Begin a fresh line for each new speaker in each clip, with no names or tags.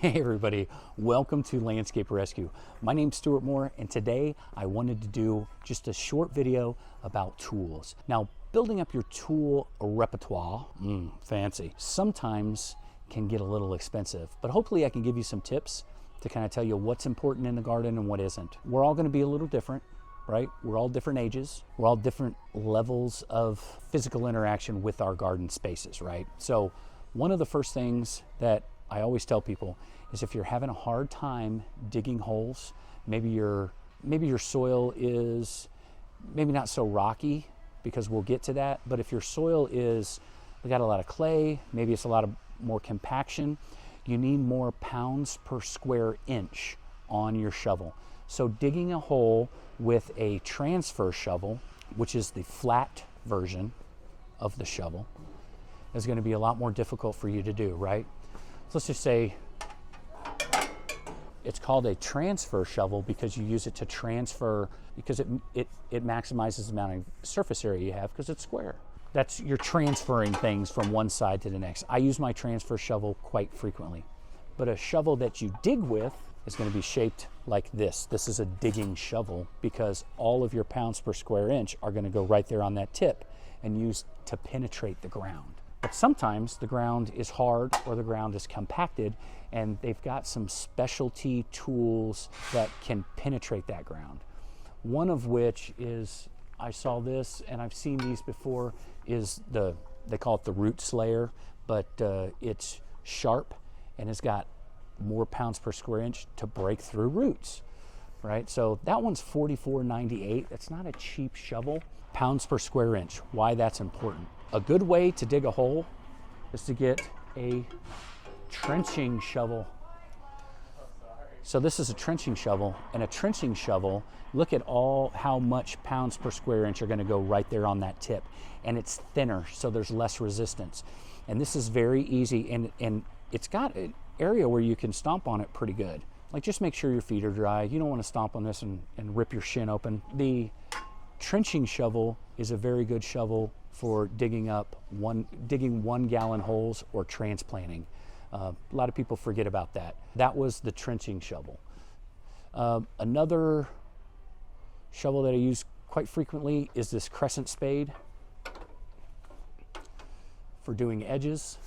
Hey everybody, welcome to Landscape Rescue. My name's Stuart Moore, and today I wanted to do just a short video about tools. Now, building up your tool repertoire, fancy, sometimes can get a little expensive, but hopefully I can give you some tips to kind of tell you what's important in the garden and what isn't. We're all gonna be a little different, right? We're all different ages. We're all different levels of physical interaction with our garden spaces, right? So one of the first things that I always tell people is if you're having a hard time digging holes, maybe your soil is maybe not so rocky, because we'll get to that, but if your soil is, we got a lot of clay, maybe it's a lot of more compaction, you need more pounds per square inch on your shovel. So digging a hole with a transfer shovel, which is the flat version of the shovel, is going to be a lot more difficult for you to do, right? So let's just say it's called a transfer shovel because you use it to transfer, because it maximizes the amount of surface area you have because it's square. That's, you're transferring things from one side to the next. I use my transfer shovel quite frequently. But a shovel that you dig with is going to be shaped like this. This is a digging shovel because all of your pounds per square inch are going to go right there on that tip and used to penetrate the ground. But sometimes the ground is hard or the ground is compacted, and they've got some specialty tools that can penetrate that ground. One of which is, I saw this and I've seen these before, is they call it the root slayer, but it's sharp and it's got more pounds per square inch to break through roots, right? So that one's $44.98. That's not a cheap shovel. Pounds per square inch, why that's important. A good way to dig a hole is to get a trenching shovel. So this is a trenching shovel, and a trenching shovel, look at how much pounds per square inch are going to go right there on that tip, and it's thinner, so there's less resistance. And this is very easy, and it's got an area where you can stomp on it pretty good. Like, just make sure your feet are dry. You don't want to stomp on this and rip your shin open. The trenching shovel is a very good shovel for digging 1 gallon holes or transplanting. A lot of people forget about that. That was the trenching shovel. Another shovel that I use quite frequently is this crescent spade for doing edges,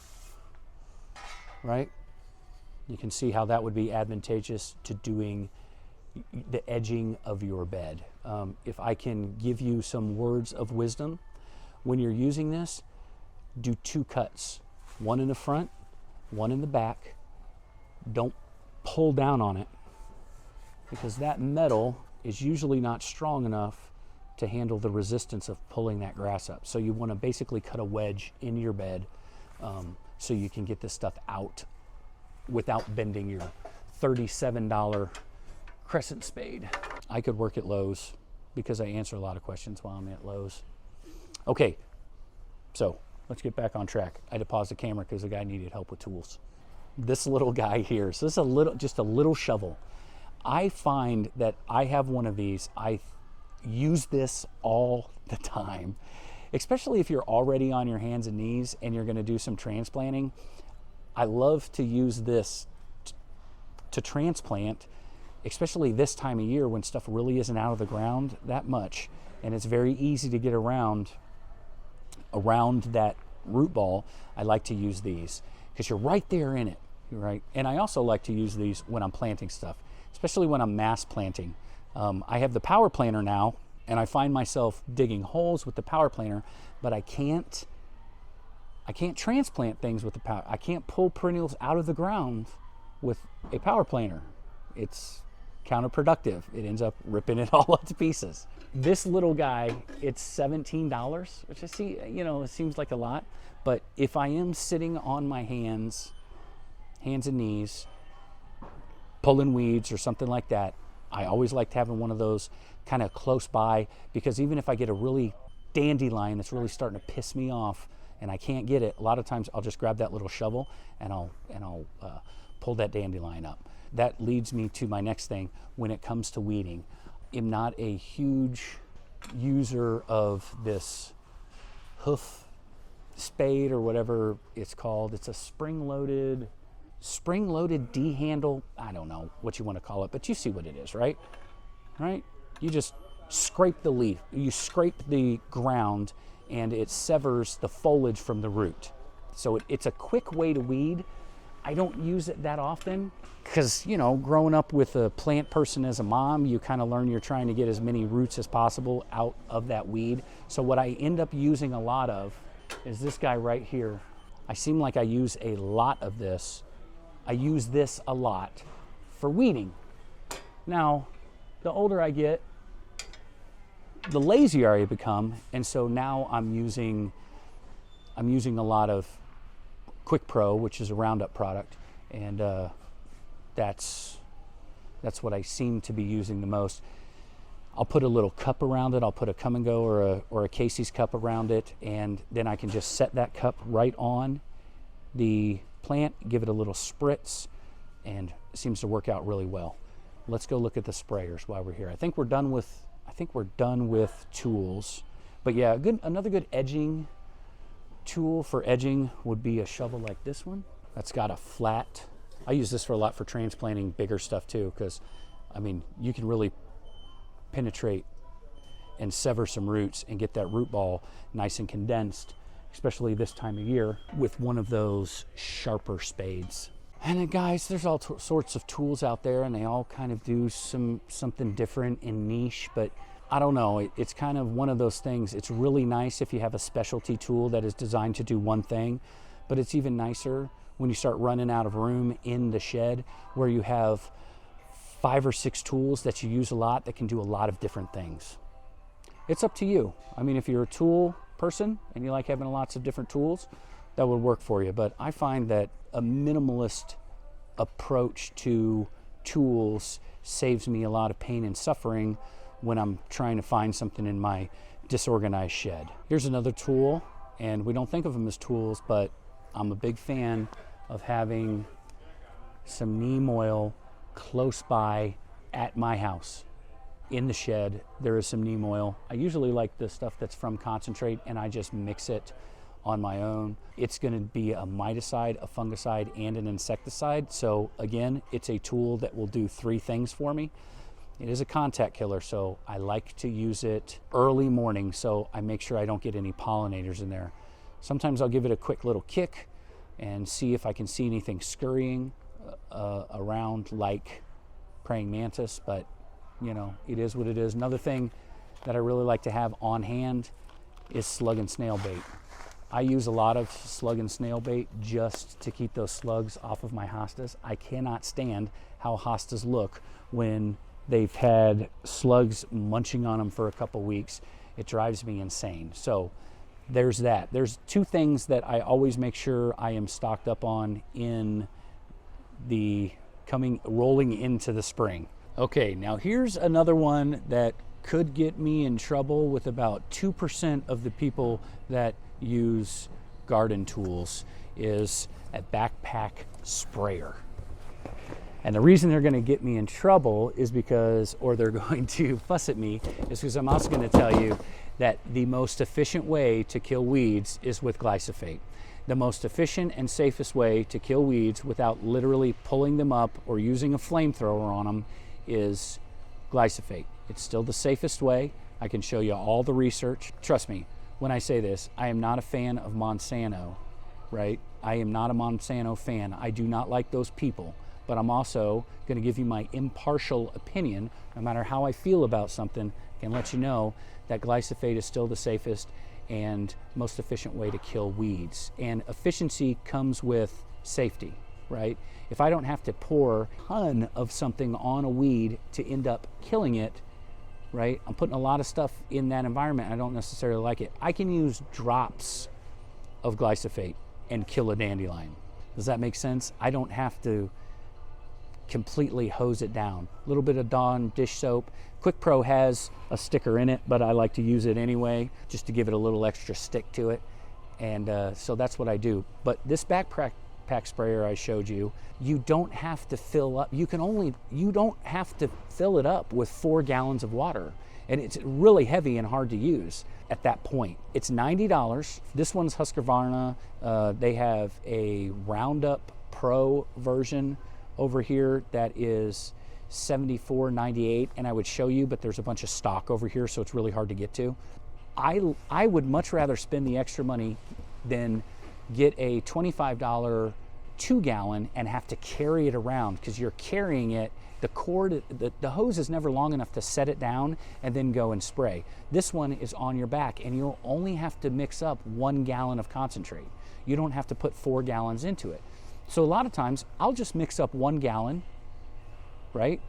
right? You can see how that would be advantageous to doing the edging of your bed. If I can give you some words of wisdom, when you're using this, do 2 cuts, one in the front, one in the back. Don't pull down on it, because that metal is usually not strong enough to handle the resistance of pulling that grass up. So you want to basically cut a wedge in your bed so you can get this stuff out without bending your $37 crescent spade. I could work at Lowe's because I answer a lot of questions while I'm at Lowe's. Okay, so let's get back on track. I had to pause the camera because the guy needed help with tools. This little guy here, so this is just a little shovel. I find that I have one of these. I use this all the time, especially if you're already on your hands and knees and you're going to do some transplanting. I love to use this to transplant, especially this time of year when stuff really isn't out of the ground that much, and it's very easy to get around that root ball. I like to use these because you're right there in it, right? And I also like to use these when I'm planting stuff, especially when I'm mass planting. I have the power planter now, and I find myself digging holes with the power planter, but I can't transplant things with the power. I can't pull perennials out of the ground with a power planter. It's counterproductive. It ends up ripping it all up to pieces. This little guy, it's $17, which I see, it seems like a lot, but if I am sitting on my hands and knees, pulling weeds or something like that, I always like having one of those kind of close by, because even if I get a really dandelion that's really starting to piss me off and I can't get it, a lot of times I'll just grab that little shovel and I'll pull that dandelion up. That leads me to my next thing when it comes to weeding. I'm not a huge user of this hoof spade or whatever it's called. It's a spring-loaded spring-loaded D-handle, I don't know what you want to call it, but you see what it is, right? Right? You just scrape the leaf, you scrape the ground, and it severs the foliage from the root. So it's a quick way to weed. I don't use it that often because, you know, growing up with a plant person as a mom, you kind of learn you're trying to get as many roots as possible out of that weed. So what I end up using a lot of is this guy right here. I seem like I use a lot of this. I use this a lot for weeding. Now, the older I get, the lazier I become, and so now I'm using a lot of Quick Pro, which is a Roundup product, and that's what I seem to be using the most. I'll put a little cup around it. I'll put a Come and Go or a Casey's cup around it, and then I can just set that cup right on the plant, give it a little spritz, and it seems to work out really well. Let's go look at the sprayers while we're here. I think we're done with tools, but yeah, another good edging tool for edging would be a shovel like this one. That's got a flat. I use this for a lot for transplanting bigger stuff too, because I mean, you can really penetrate and sever some roots and get that root ball nice and condensed, especially this time of year with one of those sharper spades. And then guys, there's all sorts of tools out there, and they all kind of do something different and niche, but I don't know, it's kind of one of those things. It's really nice if you have a specialty tool that is designed to do one thing, but it's even nicer when you start running out of room in the shed where you have 5 or 6 tools that you use a lot that can do a lot of different things. It's up to you. I mean, if you're a tool person and you like having lots of different tools, that would work for you. But I find that a minimalist approach to tools saves me a lot of pain and suffering when I'm trying to find something in my disorganized shed. Here's another tool, and we don't think of them as tools, but I'm a big fan of having some neem oil close by at my house. In the shed, there is some neem oil. I usually like the stuff that's from concentrate, and I just mix it on my own. It's going to be a miticide, a fungicide, and an insecticide. So again, it's a tool that will do 3 things for me. It is a contact killer, so I like to use it early morning so I make sure I don't get any pollinators in there. Sometimes I'll give it a quick little kick and see if I can see anything scurrying around like praying mantis, but you know, it is what it is. Another thing that I really like to have on hand is slug and snail bait. I use a lot of slug and snail bait just to keep those slugs off of my hostas. I cannot stand how hostas look when they've had slugs munching on them for a couple weeks. It drives me insane. So there's that. There's 2 things that I always make sure I am stocked up on in the rolling into the spring. Okay, now here's another one that could get me in trouble with about 2% of the people that use garden tools, is a backpack sprayer. And the reason they're going to get me in trouble is because, or they're going to fuss at me, is because I'm also going to tell you that the most efficient way to kill weeds is with glyphosate. The most efficient and safest way to kill weeds without literally pulling them up or using a flamethrower on them is glyphosate. It's still the safest way. I can show you all the research. Trust me, when I say this, I am not a fan of Monsanto, right? I am not a Monsanto fan. I do not like those people. But I'm also going to give you my impartial opinion. No matter how I feel about something, I can let you know that glyphosate is still the safest and most efficient way to kill weeds. And efficiency comes with safety, right? If I don't have to pour a ton of something on a weed to end up killing it, right? I'm putting a lot of stuff in that environment. I don't necessarily like it. I can use drops of glyphosate and kill a dandelion. Does that make sense? I don't have to completely hose it down. A little bit of Dawn dish soap. Quick Pro has a sticker in it, but I like to use it anyway just to give it a little extra stick to it. And so that's what I do. But this backpack sprayer I showed you, you don't have to fill up. You don't have to fill it up with 4 gallons of water. And it's really heavy and hard to use at that point. It's $90. This one's Husqvarna. They have a Roundup Pro version over here that is $74.98, and I would show you, but there's a bunch of stock over here, so it's really hard to get to. I would much rather spend the extra money than get a $25 2-gallon and have to carry it around, because you're carrying it. The cord, the hose is never long enough to set it down and then go and spray. This one is on your back, and you'll only have to mix up 1 gallon of concentrate. You don't have to put 4 gallons into it. So a lot of times I'll just mix up 1 gallon, right?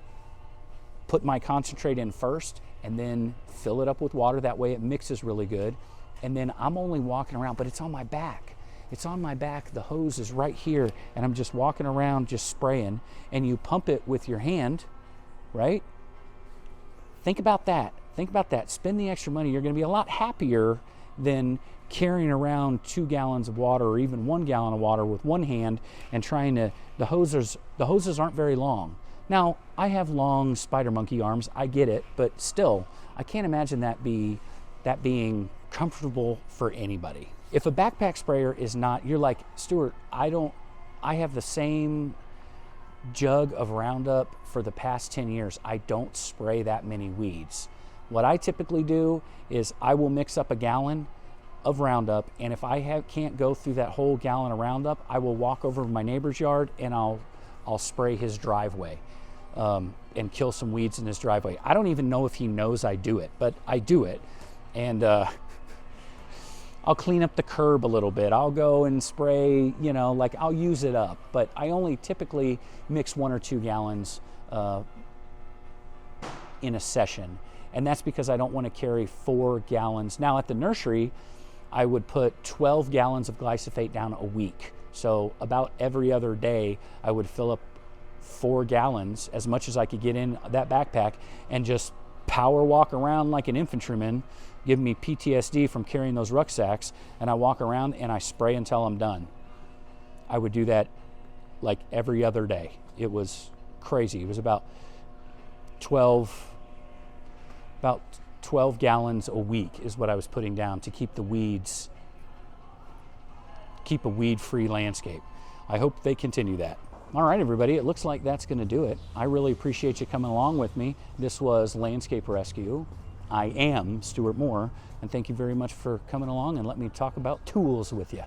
Put my concentrate in first and then fill it up with water. That way it mixes really good. And then I'm only walking around, but it's on my back. It's on my back, the hose is right here, and I'm just walking around just spraying, and you pump it with your hand, right? Think about that. Think about that. Spend the extra money. You're going to be a lot happier than carrying around 2 gallons of water or even 1 gallon of water with one hand and trying to, the hoses aren't very long. Now, I have long spider monkey arms, I get it, but still, I can't imagine that being comfortable for anybody. If a backpack sprayer is not, you're like, Stuart, I have the same jug of Roundup for the past 10 years. I don't spray that many weeds. What I typically do is I will mix up a gallon of Roundup, and if I can't go through that whole gallon of Roundup, I will walk over to my neighbor's yard and I'll spray his driveway and kill some weeds in his driveway. I don't even know if he knows I do it, but I do it. And I'll clean up the curb a little bit. I'll go and spray, you know, like I'll use it up, but I only typically mix 1 or 2 gallons in a session. And that's because I don't want to carry 4 gallons. Now at the nursery, I would put 12 gallons of glyphosate down a week. So about every other day, I would fill up 4 gallons, as much as I could get in that backpack, and just power walk around like an infantryman, giving me PTSD from carrying those rucksacks, and I walk around and I spray until I'm done. I would do that like every other day. It was crazy. It was about 12 gallons a week is what I was putting down to keep the weeds, keep a weed-free landscape. I hope they continue that. All right, everybody, it looks like that's going to do it. I really appreciate you coming along with me. This was Landscape Rescue. I am Stuart Moore, and thank you very much for coming along and let me talk about tools with you.